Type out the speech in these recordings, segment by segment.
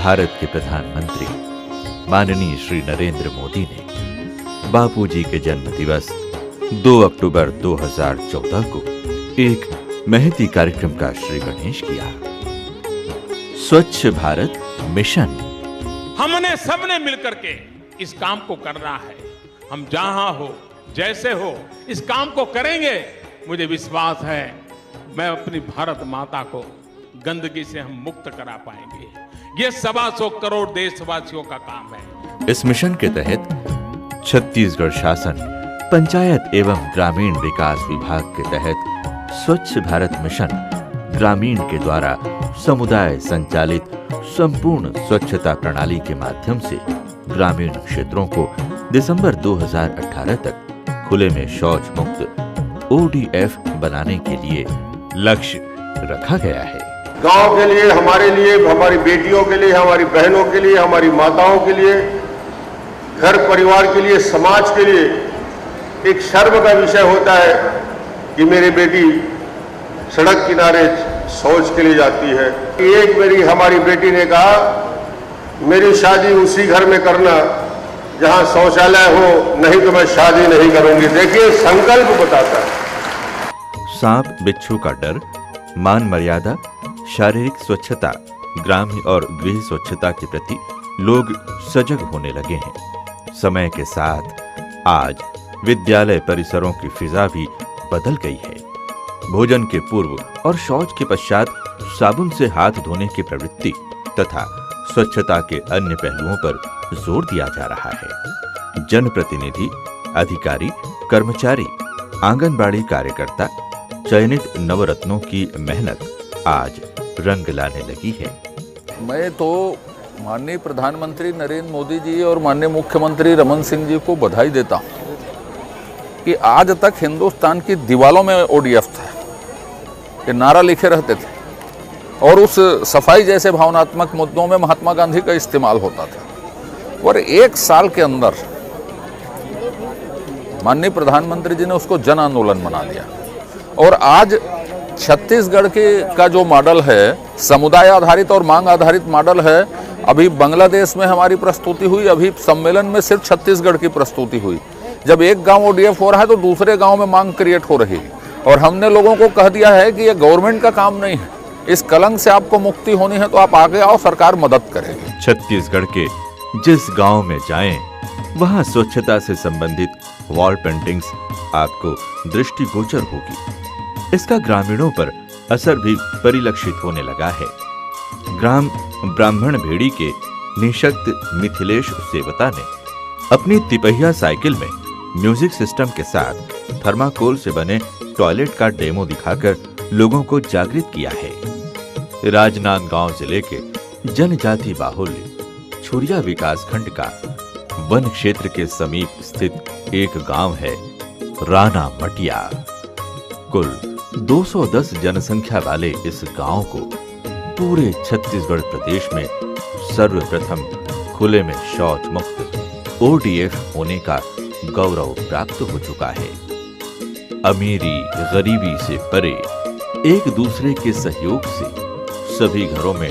भारत के प्रधानमंत्री माननीय श्री नरेंद्र मोदी ने बापूजी के जन्म दिवस 2 अक्टूबर 2014 को एक महती कार्यक्रम का श्री गणेश किया। स्वच्छ भारत मिशन। हमने सबने मिलकर के इस काम को करना है। हम जहां हो, जैसे हो, इस काम को करेंगे। मुझे विश्वास है मैं अपनी भारत माता को गंदगी से हम मुक्त करा पाएंगे। ये 125 करोड़ देशवासियों का काम है। इस मिशन के तहत छत्तीसगढ़ शासन पंचायत एवं ग्रामीण विकास विभाग के तहत स्वच्छ भारत मिशन ग्रामीण के द्वारा समुदाय संचालित संपूर्ण स्वच्छता प्रणाली के माध्यम से ग्रामीण क्षेत्रों को दिसंबर 2018 तक खुले में शौच मुक्त ODF बनाने के लिए लक्ष्य रखा गया है। गांव के लिए, हमारे लिए, हमारी बेटियों के लिए, हमारी बहनों के लिए, हमारी माताओं के लिए, घर परिवार के लिए, समाज के लिए एक शर्म का विषय होता है कि मेरी बेटी सड़क किनारे शौच के लिए जाती है। एक मेरी हमारी बेटी ने कहा, मेरी शादी उसी घर में करना जहां शौचालय हो, नहीं तो मैं शादी नहीं करूंगी। देखिए, संकल्प बताता है। सांप बिच्छू का डर, मान मर्यादा, शारीरिक स्वच्छता, ग्राम्य और गृह स्वच्छता के प्रति लोग सजग होने लगे हैं। समय के साथ आज विद्यालय परिसरों की फिजा भी बदल गई है। भोजन के पूर्व और शौच के पश्चात साबुन से हाथ धोने की प्रवृत्ति तथा स्वच्छता के अन्य पहलुओं पर जोर दिया जा रहा है। जनप्रतिनिधि, अधिकारी, कर्मचारी, आंगनबाड़ी कार्यकर्ता, चयनित नवरत्नों की मेहनत आज रंग लाने लगी है। मैं तो माननीय प्रधानमंत्री नरेंद्र मोदी जी और माननीय मुख्यमंत्री रमन सिंह जी को बधाई देता हूँ कि आज तक हिंदुस्तान की दीवारों में ODF था, ये नारा लिखे रहते थे और उस सफाई जैसे भावनात्मक मुद्दों में महात्मा गांधी का इस्तेमाल होता था। और 1 साल के अंदर माननीय प्रधानमंत्री जी ने उसको जन आंदोलन बना दिया। और आज छत्तीसगढ़ का जो मॉडल है, समुदाय आधारित और मांग आधारित मॉडल है। अभी बांग्लादेश में हमारी प्रस्तुति हुई, अभी सम्मेलन में सिर्फ छत्तीसगढ़ की प्रस्तुति हुई। जब एक गांव ODF हो रहा है तो दूसरे गांव में मांग क्रिएट हो रही है। और हमने लोगों को कह दिया है कि ये गवर्नमेंट का काम नहीं है, इस कलंक से आपको मुक्ति होनी है तो आप आगे आओ, सरकार मदद करेगी। छत्तीसगढ़ के जिस गांव में जाएं, वहां स्वच्छता से संबंधित वॉल पेंटिंग्स आपको दृष्टिगोचर होगी। इसका ग्रामीणों पर असर भी परिलक्षित होने लगा है। ग्राम ब्राह्मण भेड़ी के निशक्त मिथिलेश सेवता ने अपनी तिपहिया साइकिल में म्यूजिक सिस्टम के साथ थर्माकोल से बने टॉयलेट का डेमो दिखाकर लोगों को जागृत किया है। राजनांदगांव जिले के जनजाति बाहुल्य छुरिया विकासखंड का वन क्षेत्र के समीप स्थित एक गांव है राना मटिया। कुल 210 जनसंख्या वाले इस गांव को पूरे छत्तीसगढ़ प्रदेश में सर्वप्रथम खुले में शौच मुक्त ODF होने का गौरव प्राप्त हो चुका है। अमीरी गरीबी से परे एक दूसरे के सहयोग से सभी घरों में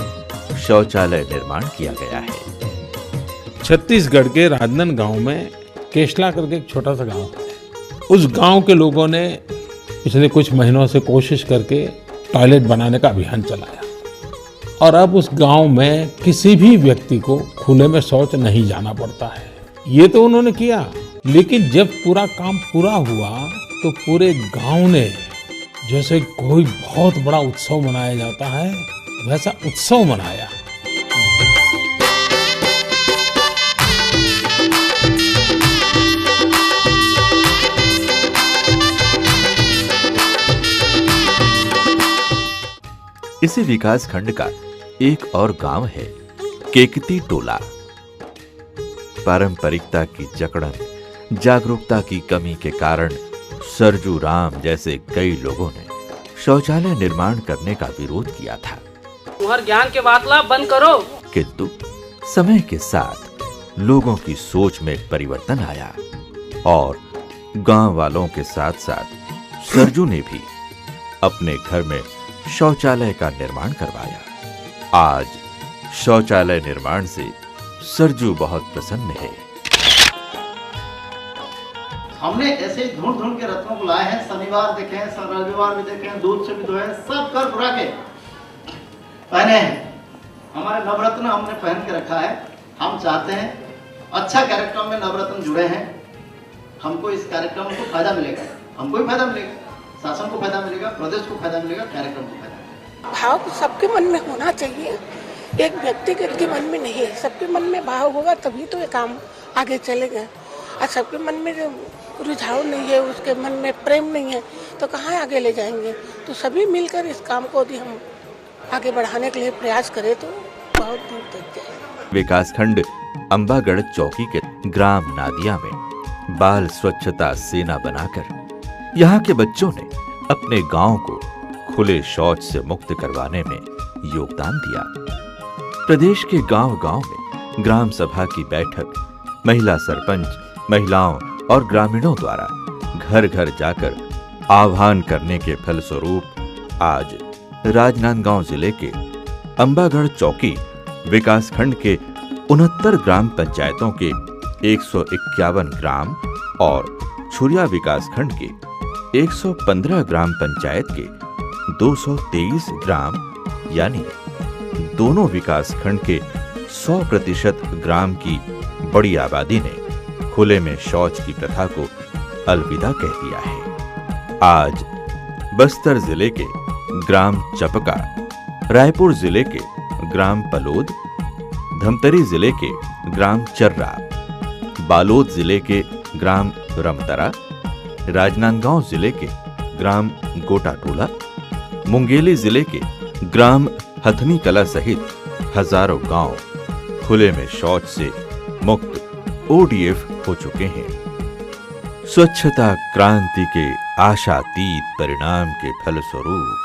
शौचालय निर्माण किया गया है। छत्तीसगढ़ के राजनांदगांव में केशला करके एक छोटा सा गांव है। उस गांव के लोगों ने पिछले कुछ महीनों से कोशिश करके टॉयलेट बनाने का अभियान चलाया और अब उस गांव में किसी भी व्यक्ति को खुले में शौच नहीं जाना पड़ता है। ये तो उन्होंने किया, लेकिन जब पूरा काम पूरा हुआ तो पूरे गांव ने, जैसे कोई बहुत बड़ा उत्सव मनाया जाता है, वैसा उत्सव मनाया। इसी विकास खंड का एक और गांव है केकती टोला। पारंपरिकता की जकड़न, जागरूकता की कमी के कारण सरजू राम जैसे कई लोगों ने शौचालय निर्माण करने का विरोध किया था। तुम्हारे ज्ञान के बातला बंद करो। किंतु समय के साथ लोगों की सोच में परिवर्तन आया और गांव वालों के साथ साथ सरजू ने भी अपने घर में शौचालय का निर्माण करवाया। आज शौचालय निर्माण से सरजू बहुत प्रसन्न है। हमने ऐसे ढूंढ ढूंढ के रत्नों को लाए हैं। शनिवार देखे हैं, रविवार भी देखे हैं, दूध से भी धोए, सब कर बुरा के पहने हैं। हमारे नवरत्न हमने पहन के रखा है। हम चाहते हैं अच्छा कार्यक्रम में नवरत्न जुड़े हैं, हमको इस कार्यक्रम को फायदा मिलेगा, हमको भी फायदा मिलेगा, शासन को फायदा मिलेगा, प्रदेश को फायदा मिलेगा, कार्यक्रम को फायदा मिलेगा। भाव सबके मन में होना चाहिए, एक व्यक्तिगत के मन में नहीं है। सबके मन में भाव होगा तभी तो ये काम आगे चलेगा। और सबके मन में रुझाव नहीं है, उसके मन में प्रेम नहीं है, तो कहाँ आगे ले जाएंगे। तो सभी मिलकर इस काम को यदि हम आगे बढ़ाने के लिए प्रयास करें तो बहुत दूर तक जाए। विकासखंड अंबागढ़ चौकी के ग्राम नादिया में बाल स्वच्छता सेना बनाकर यहाँ के बच्चों ने अपने गांव को खुले शौच से मुक्त करवाने में योगदान दिया। प्रदेश के गांव-गांव में ग्राम सभा की बैठक, महिला सरपंच, महिलाओं और ग्रामीणों द्वारा घर घर जाकर आह्वान करने के फलस्वरूप आज राजनांदगांव जिले के अंबागढ़ चौकी विकासखंड के 69 ग्राम पंचायतों के 151 ग्राम और छुरिया विकासखंड के 115 ग्राम पंचायत के 223 ग्राम यानी दोनों विकासखंड के 100% ग्राम की बड़ी आबादी ने खुले में शौच की प्रथा को अलविदा कह दिया है। आज बस्तर जिले के ग्राम चपका, रायपुर जिले के ग्राम पलोद, धमतरी जिले के ग्राम चर्रा, बालोद जिले के ग्राम रमतरा, राजनांदगांव जिले के ग्राम गोटाटोला, मुंगेली जिले के ग्राम हथनी कला सहित हजारों गांव खुले में शौच से मुक्त ओडीएफ हो चुके हैं। स्वच्छता क्रांति के आशातीत परिणाम के फलस्वरूप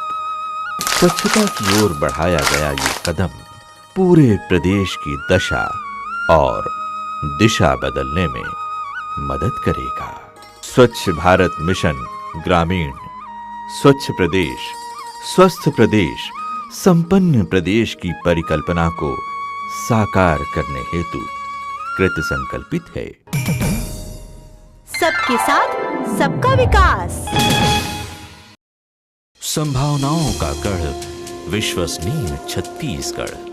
स्वच्छता की ओर बढ़ाया गया ये कदम पूरे प्रदेश की दशा और दिशा बदलने में मदद करेगा। स्वच्छ भारत मिशन ग्रामीण, स्वच्छ प्रदेश, स्वस्थ प्रदेश, संपन्न प्रदेश की परिकल्पना को साकार करने हेतु कृत संकल्पित है। सबके साथ सबका विकास, संभावनाओं का गढ़, विश्वसनीय छत्तीसगढ़।